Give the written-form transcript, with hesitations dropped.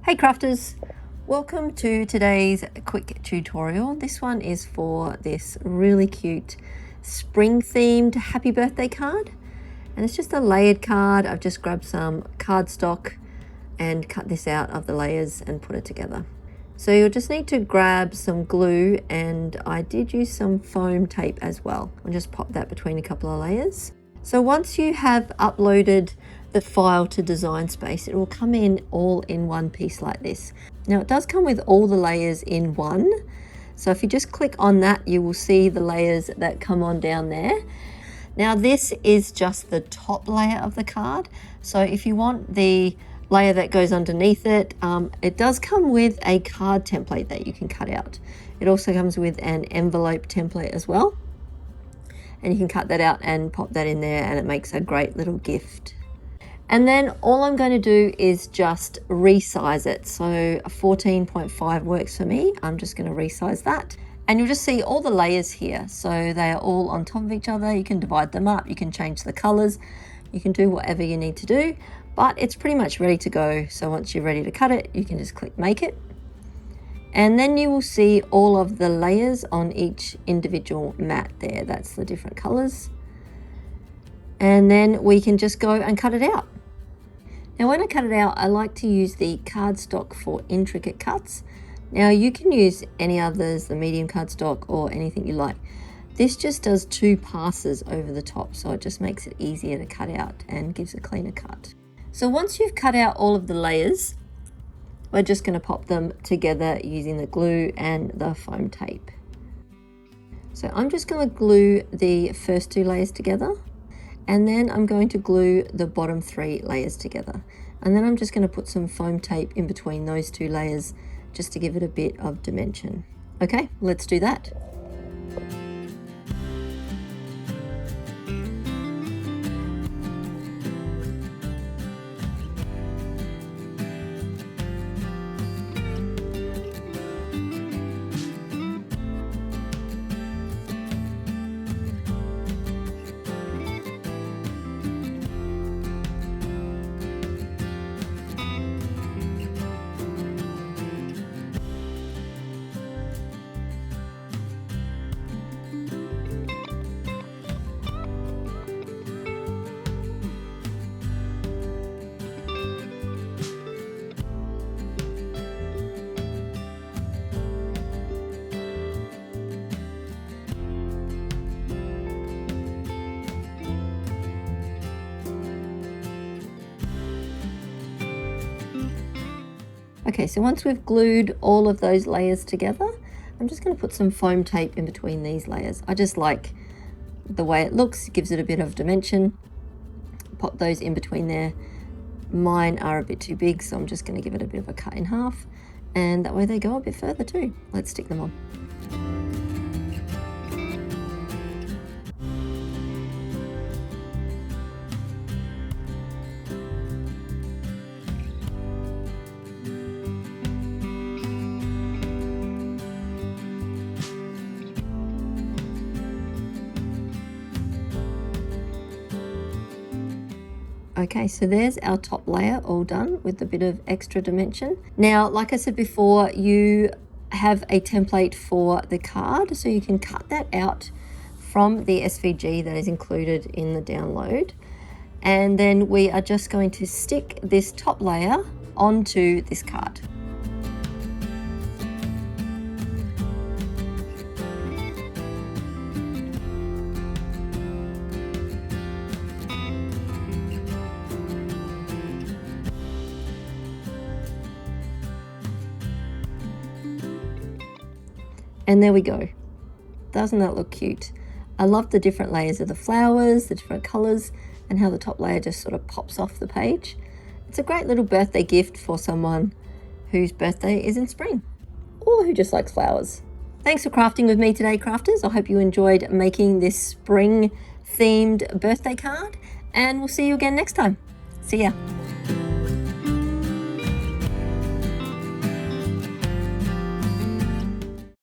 Hey crafters, welcome to today's quick tutorial. This one is for this really cute spring themed happy birthday card, and it's just a layered card. I've just grabbed some cardstock and cut this out of the layers and put it together. So you'll just need to grab some glue, and I did use some foam tape as well. I'll just pop that between a couple of layers. So once you have uploaded the file to Design Space, it will come in all in one piece like this. Now it does come with all the layers in one. So if you just click on that, you will see the layers that come on down there. Now this is just the top layer of the card. So if you want the layer that goes underneath it, it does come with a card template that you can cut out. It also comes with an envelope template as well. And you can cut that out and pop that in there, and it makes a great little gift. And then all I'm going to do is just resize it. So a 14.5 works for me. I'm just going to resize that. And you'll just see all the layers here. So they are all on top of each other. You can divide them up. You can change the colors. You can do whatever you need to do. But it's pretty much ready to go. So once you're ready to cut it, you can just click Make It. And then you will see all of the layers on each individual mat there. That's the different colors. And then we can just go and cut it out. Now when I cut it out, I like to use the cardstock for intricate cuts. Now you can use any others, the medium cardstock or anything you like. This just does 2 passes over the top, so it just makes it easier to cut out and gives a cleaner cut. So once you've cut out all of the layers, we're just going to pop them together using the glue and the foam tape. So I'm just going to glue the first 2 layers together, and then I'm going to glue the bottom 3 layers together. And then I'm just going to put some foam tape in between those 2 layers just to give it a bit of dimension. Okay, let's do that. Okay, so once we've glued all of those layers together, I'm just going to put some foam tape in between these layers. I just like the way it looks, it gives it a bit of dimension. Pop those in between there. Mine are a bit too big, so I'm just going to give it a bit of a cut in half, and that way they go a bit further too. Let's stick them on. Okay, so there's our top layer all done with a bit of extra dimension. Now, like I said before, you have a template for the card, so you can cut that out from the SVG that is included in the download. And then we are just going to stick this top layer onto this card. And there we go. Doesn't that look cute? I love the different layers of the flowers, the different colors, and how the top layer just sort of pops off the page. It's a great little birthday gift for someone whose birthday is in spring, or who just likes flowers. Thanks for crafting with me today, crafters. I hope you enjoyed making this spring themed birthday card, and we'll see you again next time. See ya.